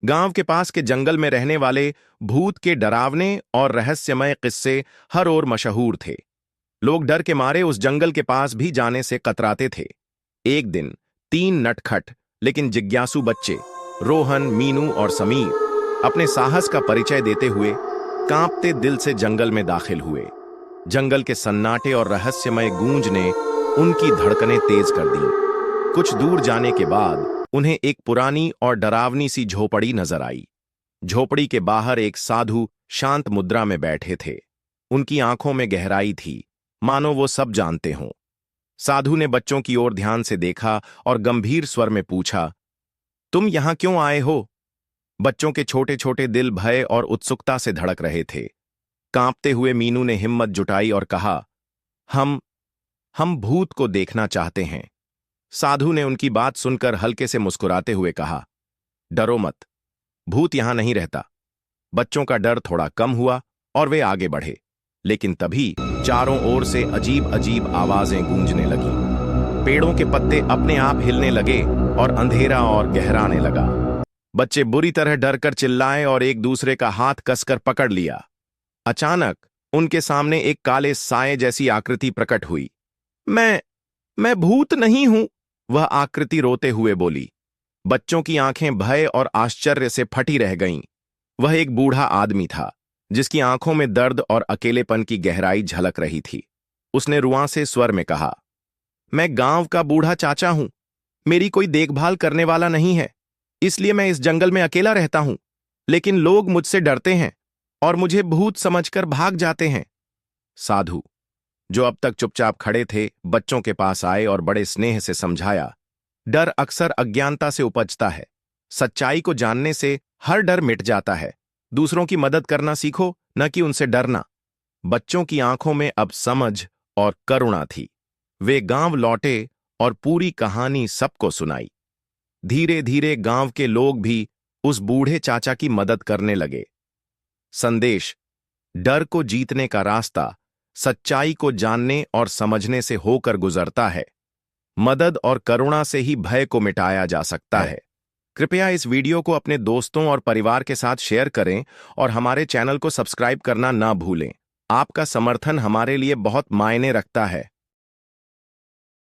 गांव के पास के जंगल में रहने वाले भूत के डरावने और रहस्यमय किस्से हर ओर मशहूर थे। लोग डर के मारे उस जंगल के पास भी जाने से कतराते थे। एक दिन तीन नटखट लेकिन जिज्ञासु बच्चे, रोहन, मीनू और समीर, अपने साहस का परिचय देते हुए कांपते दिल से जंगल में दाखिल हुए। जंगल के सन्नाटे और रहस्यमय गूंज ने उनकी धड़कनें तेज कर दीं। कुछ दूर जाने के बाद उन्हें एक पुरानी और डरावनी सी झोपड़ी नजर आई। झोपड़ी के बाहर एक साधु शांत मुद्रा में बैठे थे। उनकी आंखों में गहराई थी, मानो वो सब जानते हों। साधु ने बच्चों की ओर ध्यान से देखा और गंभीर स्वर में पूछा, तुम यहां क्यों आए हो? बच्चों के छोटे छोटे दिल भय और उत्सुकता से धड़क रहे थे। कांपते हुए मीनू ने हिम्मत जुटाई और कहा, हम भूत को देखना चाहते हैं। साधु ने उनकी बात सुनकर हल्के से मुस्कुराते हुए कहा, डरो मत, भूत यहां नहीं रहता। बच्चों का डर थोड़ा कम हुआ और वे आगे बढ़े, लेकिन तभी चारों ओर से अजीब अजीब आवाजें गूंजने लगीं। पेड़ों के पत्ते अपने आप हिलने लगे और अंधेरा और गहराने लगा। बच्चे बुरी तरह डरकर चिल्लाए और एक दूसरे का हाथ कसकर पकड़ लिया। अचानक उनके सामने एक काले साए जैसी आकृति प्रकट हुई। मैं भूत नहीं हूं, वह आकृति रोते हुए बोली। बच्चों की आंखें भय और आश्चर्य से फटी रह गईं। वह एक बूढ़ा आदमी था, जिसकी आंखों में दर्द और अकेलेपन की गहराई झलक रही थी। उसने रुआंसे स्वर में कहा, मैं गांव का बूढ़ा चाचा हूं। मेरी कोई देखभाल करने वाला नहीं है, इसलिए मैं इस जंगल में अकेला रहता हूं। लेकिन लोग मुझसे डरते हैं और मुझे भूत समझकर भाग जाते हैं। साधु, जो अब तक चुपचाप खड़े थे, बच्चों के पास आए और बड़े स्नेह से समझाया, डर अक्सर अज्ञानता से उपजता है। सच्चाई को जानने से हर डर मिट जाता है। दूसरों की मदद करना सीखो, न कि उनसे डरना। बच्चों की आंखों में अब समझ और करुणा थी। वे गांव लौटे और पूरी कहानी सबको सुनाई। धीरे धीरे गांव के लोग भी उस बूढ़े चाचा की मदद करने लगे। संदेश: डर को जीतने का रास्ता सच्चाई को जानने और समझने से होकर गुजरता है। मदद और करुणा से ही भय को मिटाया जा सकता है। कृपया इस वीडियो को अपने दोस्तों और परिवार के साथ शेयर करें और हमारे चैनल को सब्सक्राइब करना ना भूलें। आपका समर्थन हमारे लिए बहुत मायने रखता है।